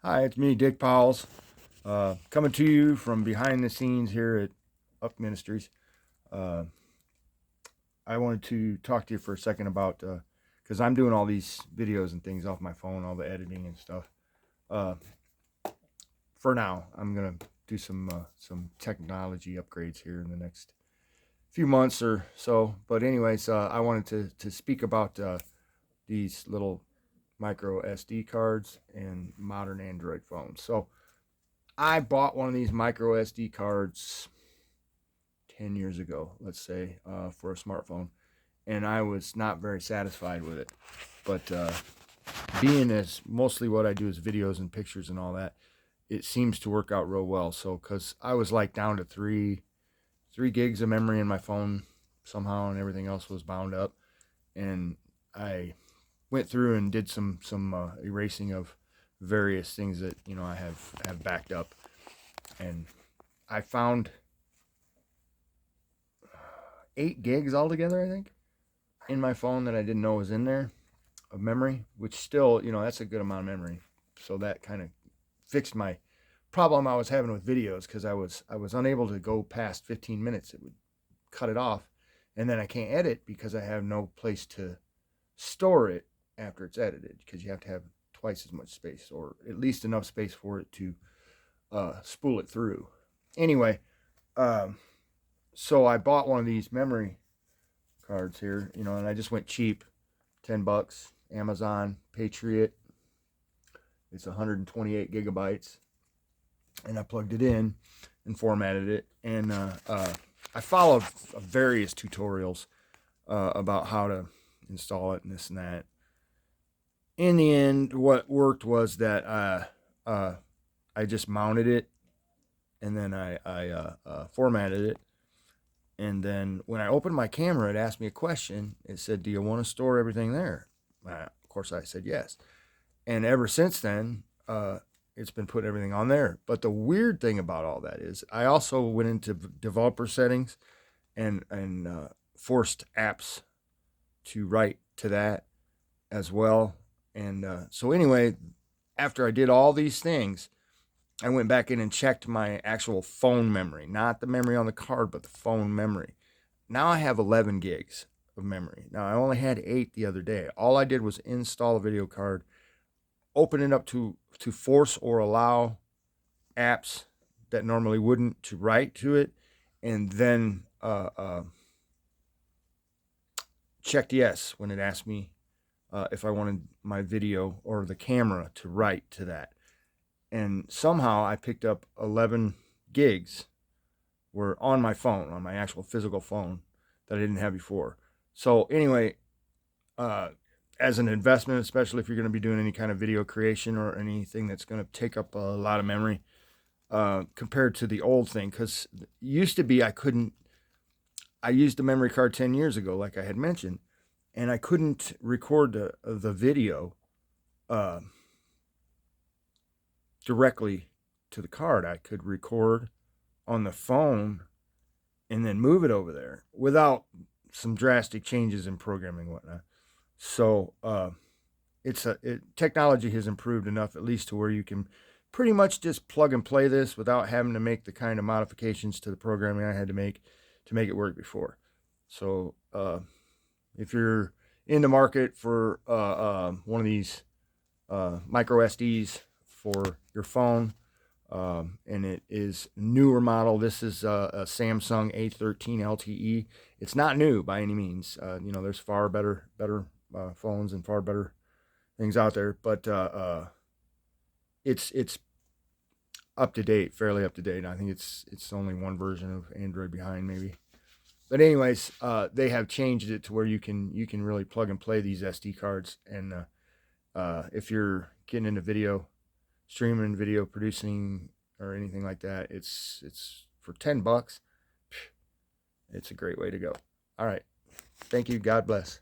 Hi, it's me, Dick Powles, coming to you from behind the scenes here at Up Ministries. Uh, I wanted to talk to you for a second about, because I'm doing all these videos and things off my phone, all the editing and stuff. For now, I'm gonna do some technology upgrades here in the next few months or so. But anyways, I wanted to speak about these little micro SD cards and modern Android phones. So I bought one of these micro SD cards 10 years ago, let's say, for a smartphone, and I was not very satisfied with it. But being as mostly what I do is videos and pictures and all that, it seems to work out real well. So, because I was like down to three gigs of memory in my phone somehow, and everything else was bound up, and I went through and did some erasing of various things that I have backed up, and I found 8 gigs altogether, I think, in my phone that I didn't know was in there of memory, which still, that's a good amount of memory. So that kind of fixed my problem I was having with videos, because I was unable to go past 15 minutes. It would cut it off, and then I can't edit because I have no place to store it after it's edited, because you have to have twice as much space, or at least enough space for it to spool it through. Anyway, so I bought one of these memory cards here, and I just went cheap, $10, Amazon, Patriot. It's 128 gigabytes, and I plugged it in and formatted it, and I followed various tutorials about how to install it and this and that. In the end, what worked was that I just mounted it, and then I formatted it, and then when I opened my camera, it asked me a question. It said, "Do you want to store everything there?" Of course, I said yes. And ever since then, it's been putting everything on there. But the weird thing about all that is, I also went into developer settings and forced apps to write to that as well. And so anyway, after I did all these things, I went back in and checked my actual phone memory, not the memory on the card, but the phone memory. Now I have 11 gigs of memory. Now I only had 8 the other day. All I did was install a video card, open it up to force or allow apps that normally wouldn't to write to it, and then checked yes when it asked me if I wanted my video or the camera to write to that. And somehow I picked up 11 gigs were on my phone, on my actual physical phone, that I didn't have before. So anyway, as an investment, especially if you're going to be doing any kind of video creation or anything that's going to take up a lot of memory, compared to the old thing, because it used to be I used the memory card 10 years ago, like I had mentioned, and I couldn't record the video directly to the card. I could record on the phone and then move it over there without some drastic changes in programming and whatnot. So technology has improved enough, at least to where you can pretty much just plug and play this without having to make the kind of modifications to the programming I had to make it work before. So if you're in the market for one of these micro SDs for your phone, and it is newer model. This is a Samsung A13 LTE. It's not new by any means. There's far better phones and far better things out there, but it's up to date, fairly up to date. I think it's only one version of Android behind, maybe. But anyways, they have changed it to where you can really plug and play these SD cards, and if you're getting into video streaming, video producing, or anything like that, it's for $10. It's a great way to go. All right, thank you. God bless.